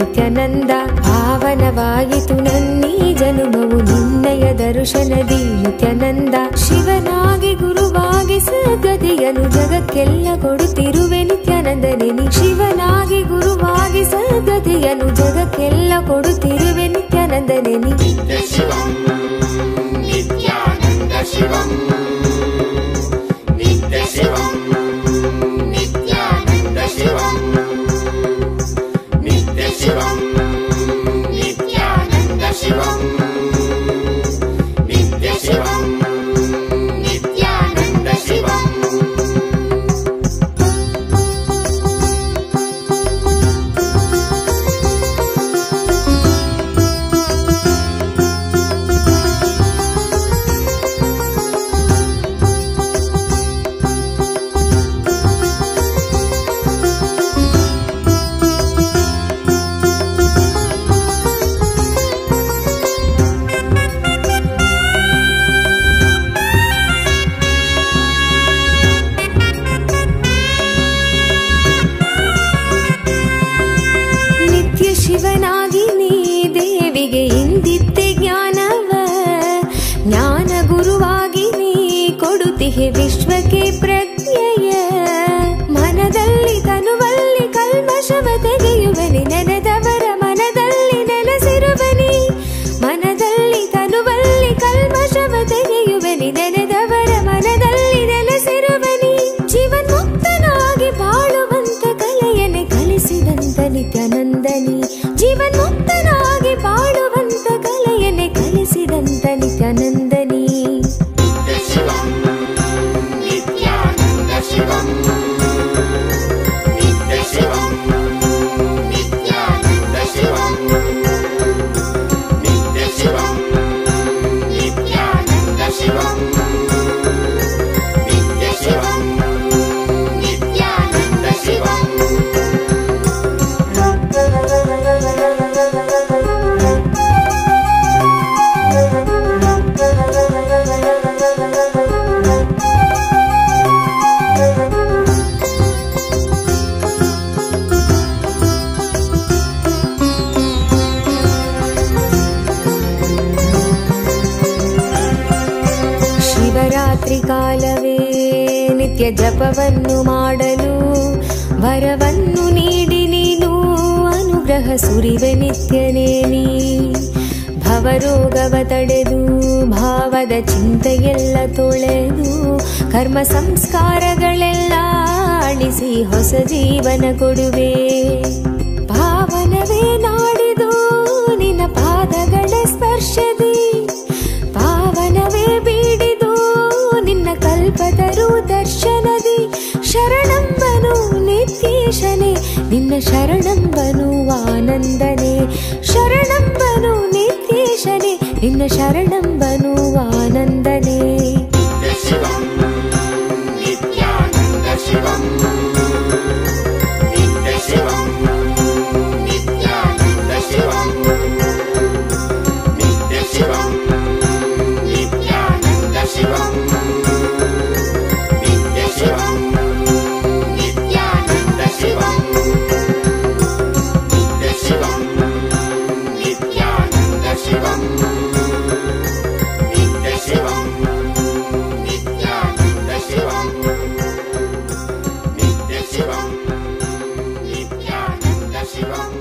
ನಿತ್ಯಾನಂದ. ಪಾವನವಾಯಿತು ನನ್ನೀ ಜನುಮವು ನಿನ್ನಯ ದರ್ಶನದಿ ನಿತ್ಯಾನಂದ. ಶಿವನಾಗಿ ಗುರುವಾಗಿ ಸದ್ಗತಿಯನು ಜಗಕ್ಕೆಲ್ಲ ಕೊಡುತ್ತಿರುವೆ ನಿತ್ಯಾನಂದನೆ ನೀ. ಶಿವನಾಗಿ ಗುರುವಾಗಿ ಸದ್ಗತಿಯನು ಜಗಕ್ಕೆಲ್ಲ ಕೊಡುತ್ತಿರುವೆ ನಿತ್ಯಾನಂದನೆ ನೀ. ನಿತ್ಯ ಶಿವಂ ನಿತ್ಯಾನಂದ ಶಿವಂ ನಿತ್ಯ ಶಿವಂ ನಿತ್ಯಾನಂದ ಶಿವಂ ನಿತ್ಯ ಶಿವಂ ನಿತ್ಯಾನಂದ ಶಿವಂ ನಿತ್ಯ ಶಿವಂ ನಿತ್ಯಾನಂದ ಶಿವಂ. ಶಿವನಾಗಿ ನೀ ದೇವಿಗೆ ಇಂದಿತ್ತೆ ಜ್ಞಾನವ. ಜ್ಞಾನ ಗುರುವಾಗಿ ನೀ ಕೊಡುತ್ತಿಹೆ ವಿಶ್ವಕ್ಕೆ ಪ್ರಜ್ಞೆಯ. ಮನದಲ್ಲಿ ತನುವಲ್ಲಿ ಕಲ್ಮಶವ ತೆಗೆಯುವನಿ ನೆನೆದವರ ಮನದಲ್ಲಿ ನೆಲೆಸಿರುವನಿ. ಮನದಲ್ಲಿ ತನುವಲ್ಲಿ ಕಲ್ಮಶವ ತೆಗೆಯುವನಿ ನೆನೆದವರ ಮನದಲ್ಲಿ ನೆಲೆಸಿರುವನಿ. ಜೀವನ್ಮುಕ್ತನಾಗಿ ಬಾಳುವಂತ ಕಲೆಯನ್ನೇ ಕಲಿಸಿದಂತ ನಿತ್ಯಾನಂದನಿ. ಜೀವನ್ಮುಕ್ತನಾಗಿ ಬಾಳುವಂತ ಕಲೆಯನ್ನೇ ಕಲಿಸಿದಂತ ನಿತ್ಯಾನಂದನಿ. ನಿತ್ಯ ಶಿವಂ ನಿತ್ಯಾನಂದ ಶಿವಂ ನಿತ್ಯ ಶಿವಂ ನಿತ್ಯಾನಂದ ಶಿವಂ ನಿತ್ಯ ಶಿವಂ ನಿತ್ಯಾನಂದ ಶಿವಂ ನಿತ್ಯ ಶಿವಂ ನಿತ್ಯಾನಂದ ಶಿವಂ. ಶಿವರಾತ್ರಿ ಕಾಲವೇ ನಿತ್ಯ ಜಪವನ್ನು ಮಾಡಲು ವರವನ್ನು ನೀಡಿ ನೀನು ಅನುಗ್ರಹ ಸುರಿವೆ ನಿತ್ಯನೇ ನೀ. ಭವರೋಗವ ತಡೆದು ಭಾವದ ಚಿಂತೆಯೆಲ್ಲ ತೊಳೆದು ಕರ್ಮ ಸಂಸ್ಕಾರಗಳೆಲ್ಲ ಅಳಿಸಿ ಹೊಸ ಜೀವನ ಕೊಡುವೆ. ಪಾವನವೇ ನಾಡಿದು ನಿನ್ನ ಪಾದಗಳ ಸ್ಪರ್ಶದಿ. ಪಾವನವೇ ಬೀಡಿದು ನಿನ್ನ ಕಲ್ಪತರು ದರ್ಶನದಿ. ಶರಣಂಬನು ನಿತ್ಯೇಶನೇ ನಿನ್ನ ಶರಣಂಬನು ಆನಂದನೇ. ಶರಣಂಬನು ನಿತ್ಯೇಶನೇ ನಿನ್ನ ಶರಣಂಬನು ಆನಂದನೇ. ನಿತ್ಯ ಶಿವಂ ನಿತ್ಯಾನಂದ ಶಿವಂ ನಿತ್ಯ ಶಿವಂ ನಿತ್ಯಾನಂದ ಶಿವಂ ನಿತ್ಯ ಶಿವಂ ನಿತ್ಯಾನಂದ ಶಿವಂ ನಿತ್ಯ ಶಿವಂ ನಿತ್ಯಾನಂದ ಶಿವಂ ನಿತ್ಯ ಶಿವಂ ನಿತ್ಯಾನಂದ ಶಿವಂ ನಿತ್ಯ ಶಿವಂ ನಿತ್ಯಾನಂದ ಶಿವಂ ನಿತ್ಯ ಶಿವಂ ನಿತ್ಯಾನಂದ ಶಿವಂ.